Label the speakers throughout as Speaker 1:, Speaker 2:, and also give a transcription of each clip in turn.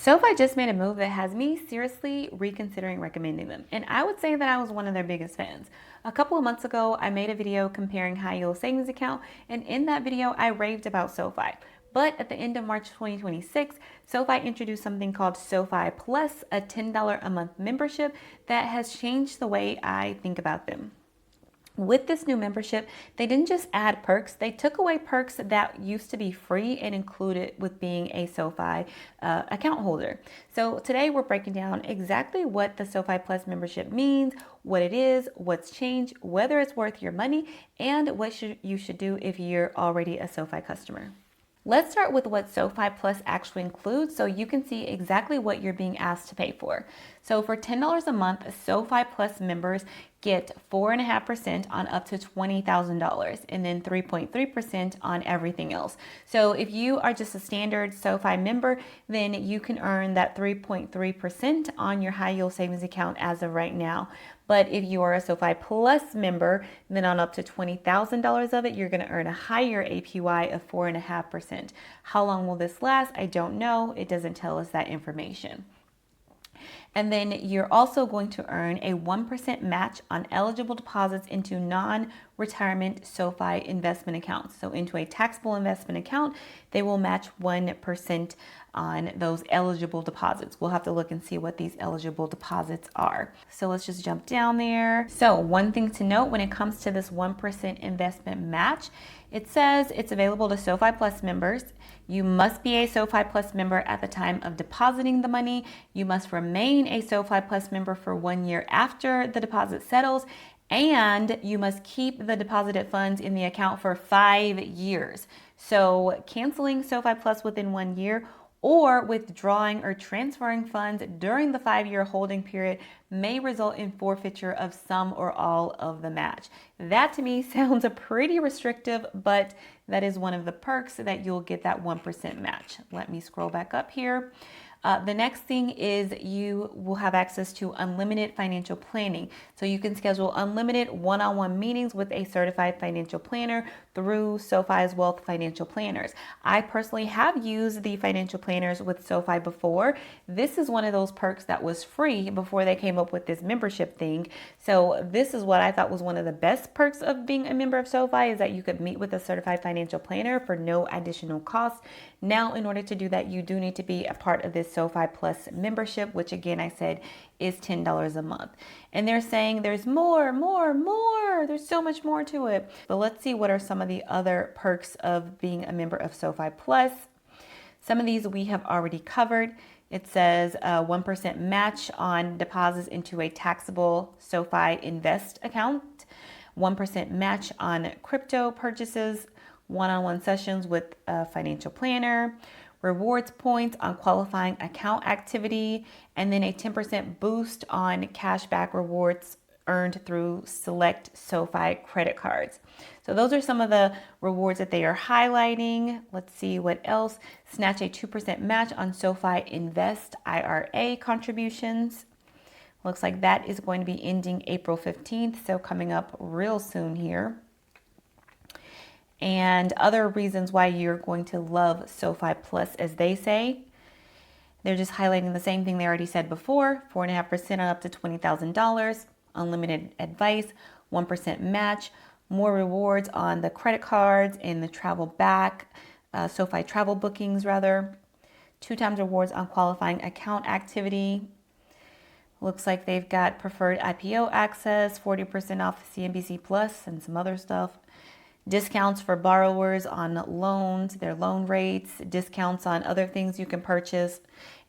Speaker 1: SoFi just made a move that has me seriously reconsidering recommending them. And I would say that I was one of their biggest fans. A couple of months ago, I made a video comparing high yield savings account, and in that video, I raved about SoFi. But at the end of March 2026, SoFi introduced something called SoFi Plus, a $10 a month membership that has changed the way I think about them. With this new membership, they didn't just add perks, they took away perks that used to be free and included with being a SoFi account holder. So today we're breaking down exactly what the SoFi Plus membership means, what it is, what's changed, whether it's worth your money, and what you should do if you're already a SoFi customer. Let's start with what SoFi Plus actually includes so you can see exactly what you're being asked to pay for. So for $10 a month, SoFi Plus members get 4.5% on up to $20,000 and then 3.3% on everything else. So if you are just a standard SoFi member, then you can earn that 3.3% on your high yield savings account as of right now. But if you are a SoFi Plus member, then on up to $20,000 of it, you're going to earn a higher APY of 4.5%. How long will this last? I don't know. It doesn't tell us that information. And then you're also going to earn a 1% match on eligible deposits into non-retirement SoFi investment accounts. So into a taxable investment account, they will match 1% on those eligible deposits. We'll have to look and see what these eligible deposits are. So let's just jump down there. So one thing to note when it comes to this 1% investment match, it says it's available to SoFi Plus members. You must be a SoFi Plus member at the time of depositing the money. You must remain a SoFi Plus member for 1 year after the deposit settles. And you must keep the deposited funds in the account for 5 years. So canceling SoFi Plus within 1 year or withdrawing or transferring funds during the 5-year holding period may result in forfeiture of some or all of the match. That to me sounds pretty restrictive, but that is one of the perks that you'll get that 1% match. Let me scroll back up here. The next thing is you will have access to unlimited financial planning. So you can schedule unlimited one-on-one meetings with a certified financial planner through SoFi's Wealth Financial Planners. I personally have used the financial planners with SoFi before. This is one of those perks that was free before they came up with this membership thing. So this is what I thought was one of the best perks of being a member of SoFi is that you could meet with a certified financial planner for no additional cost. Now, in order to do that, you do need to be a part of this SoFi Plus membership, which again, I said is $10 a month. And they're saying there's more. There's so much more to it. But let's see what are some of the other perks of being a member of SoFi Plus. Some of these we have already covered. It says a 1% match on deposits into a taxable SoFi Invest account, 1% match on crypto purchases, one-on-one sessions with a financial planner, rewards points on qualifying account activity, and then a 10% boost on cashback rewards earned through select SoFi credit cards. So those are some of the rewards that they are highlighting. Let's see what else. Snatch a 2% match on SoFi Invest IRA contributions. Looks like that is going to be ending April 15th, so coming up real soon here. And other reasons why you're going to love SoFi Plus, as they say, they're just highlighting the same thing they already said before, 4.5% on up to $20,000, unlimited advice, 1% match, more rewards on the credit cards and the travel back, SoFi travel bookings rather, 2 times rewards on qualifying account activity. Looks like they've got preferred IPO access, 40% off CNBC Plus and some other stuff. Discounts for borrowers on loans, their loan rates, discounts on other things you can purchase,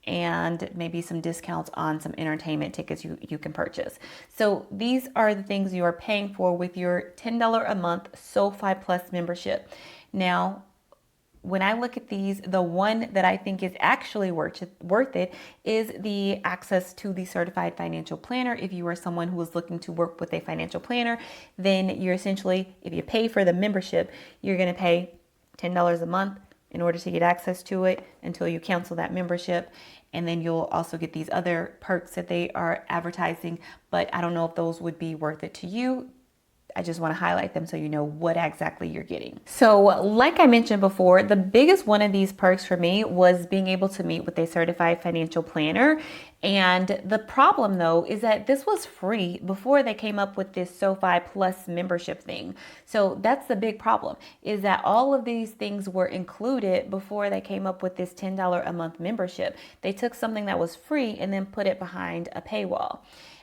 Speaker 1: and maybe some discounts on some entertainment tickets you can purchase. So these are the things you are paying for with your $10 a month SoFi Plus membership. Now, when I look at these, the one that I think is actually worth it is the access to the certified financial planner. If you are someone who is looking to work with a financial planner, then you're essentially, if you pay for the membership, you're going to pay $10 a month in order to get access to it until you cancel that membership. And then you'll also get these other perks that they are advertising, but I don't know if those would be worth it to you. I just want to highlight them so you know what exactly you're getting. So like I mentioned before, the biggest one of these perks for me was being able to meet with a certified financial planner. And the problem though is that this was free before they came up with this SoFi Plus membership thing. So that's the big problem, is that all of these things were included before they came up with this $10 a month membership. They took something that was free and then put it behind a paywall.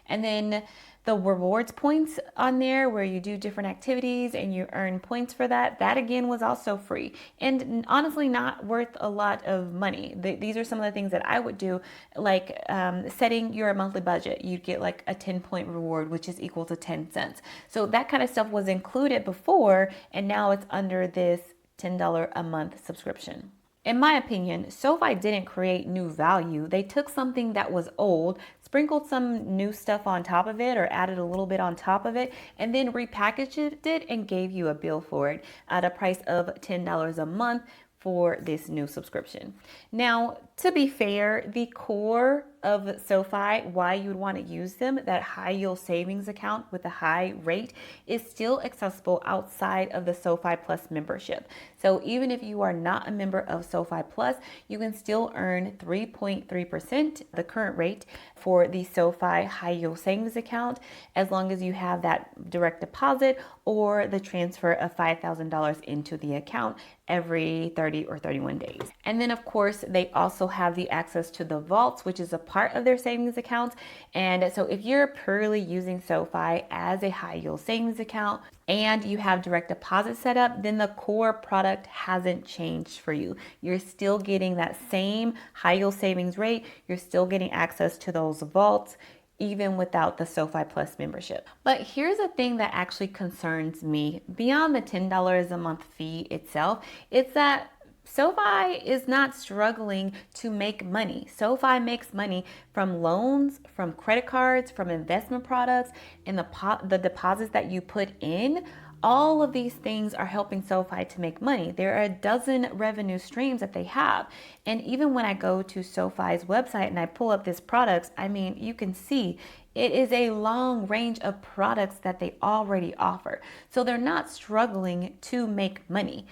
Speaker 1: And then the rewards points on there where you do different activities and you earn points for that, that again was also free and honestly not worth a lot of money. These are some of the things that I would do, like setting your monthly budget. You'd get like a 10-point reward, which is equal to 10 cents. So that kind of stuff was included before, and now it's under this $10 a month subscription. In my opinion, SoFi didn't create new value. They took something that was old, sprinkled some new stuff on top of it or added a little bit on top of it, and then repackaged it and gave you a bill for it at a price of $10 a month for this new subscription. Now, to be fair, the core of SoFi, why you would want to use them, that high yield savings account with a high rate, is still accessible outside of the SoFi Plus membership. So even if you are not a member of SoFi Plus, you can still earn 3.3%, the current rate for the SoFi high yield savings account, as long as you have that direct deposit or the transfer of $5,000 into the account every 30 or 31 days. And then of course, they also have the access to the vaults, which is a part of their savings accounts. And so if you're purely using SoFi as a high yield savings account and you have direct deposit set up, then the core product hasn't changed for you. You're still getting that same high yield savings rate. You're still getting access to those vaults, even without the SoFi Plus membership. But here's a thing that actually concerns me beyond the $10 a month fee itself. It's that SoFi is not struggling to make money. SoFi makes money from loans, from credit cards, from investment products, and the deposits that you put in. All of these things are helping SoFi to make money. There are a dozen revenue streams that they have. And even when I go to SoFi's website and I pull up these products, I mean, you can see it is a long range of products that they already offer. So they're not struggling to make money,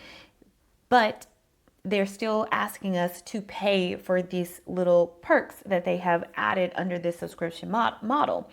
Speaker 1: but they're still asking us to pay for these little perks that they have added under this subscription model.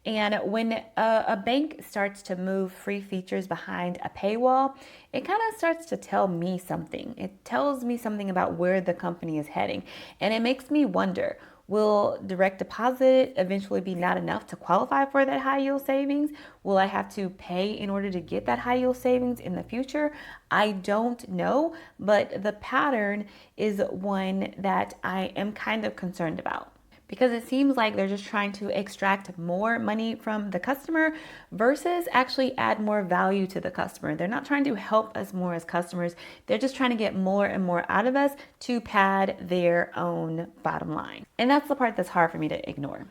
Speaker 1: And when a bank starts to move free features behind a paywall, it kind of starts to tell me something. It tells me something about where the company is heading. And it makes me wonder, will direct deposit eventually be not enough to qualify for that high yield savings? Will I have to pay in order to get that high yield savings in the future? I don't know, but the pattern is one that I am kind of concerned about, because it seems like they're just trying to extract more money from the customer versus actually add more value to the customer. They're not trying to help us more as customers. They're just trying to get more and more out of us to pad their own bottom line. And that's the part that's hard for me to ignore.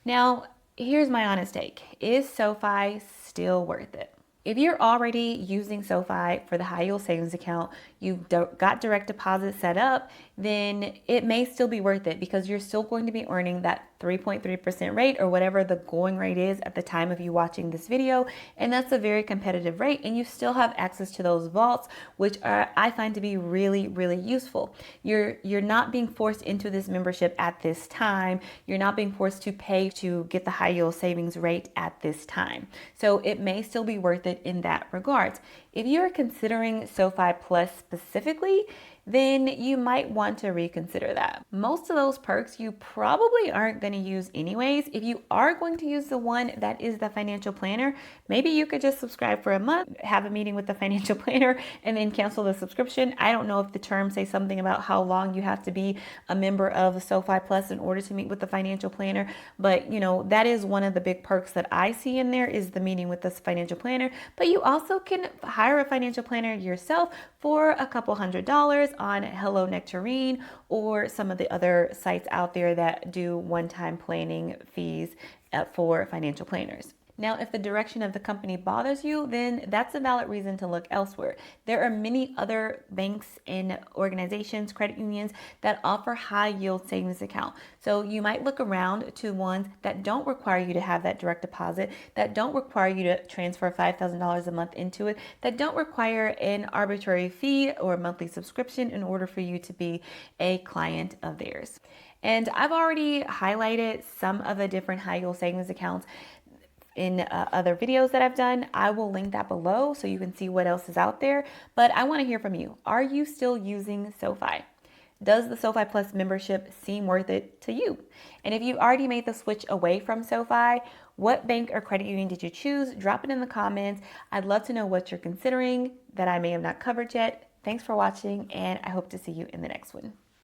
Speaker 1: Now, here's my honest take. Is SoFi still worth it? If you're already using SoFi for the high yield savings account, you've got direct deposit set up, then it may still be worth it, because you're still going to be earning that 3.3% rate or whatever the going rate is at the time of you watching this video. And that's a very competitive rate. And you still have access to those vaults, which I find to be really, really useful. You're not being forced into this membership at this time. You're not being forced to pay to get the high yield savings rate at this time. So it may still be worth it in that regard. If you're considering SoFi Plus specifically, then you might want to reconsider that. Most of those perks you probably aren't going to use anyways. If you are going to use the one that is the financial planner, maybe you could just subscribe for a month, have a meeting with the financial planner, and then cancel the subscription. I don't know if the terms say something about how long you have to be a member of SoFi Plus in order to meet with the financial planner, but you know, that is one of the big perks that I see in there, is the meeting with this financial planner. But you also can hire a financial planner yourself for a couple $100 on Hello Nectarine or some of the other sites out there that do one-time planning fees for financial planners. Now, if the direction of the company bothers you, then that's a valid reason to look elsewhere. There are many other banks and organizations, credit unions, that offer high yield savings account. So you might look around to ones that don't require you to have that direct deposit, that don't require you to transfer $5,000 a month into it, that don't require an arbitrary fee or monthly subscription in order for you to be a client of theirs. And I've already highlighted some of the different high yield savings accounts in other videos that I've done. I will link that below so you can see what else is out there. But I want to hear from you. Are you still using SoFi? Does the SoFi Plus membership seem worth it to you? And if you already made the switch away from SoFi, what bank or credit union did you choose? Drop it in the comments. I'd love to know what you're considering that I may have not covered yet. Thanks for watching, and I hope to see you in the next one.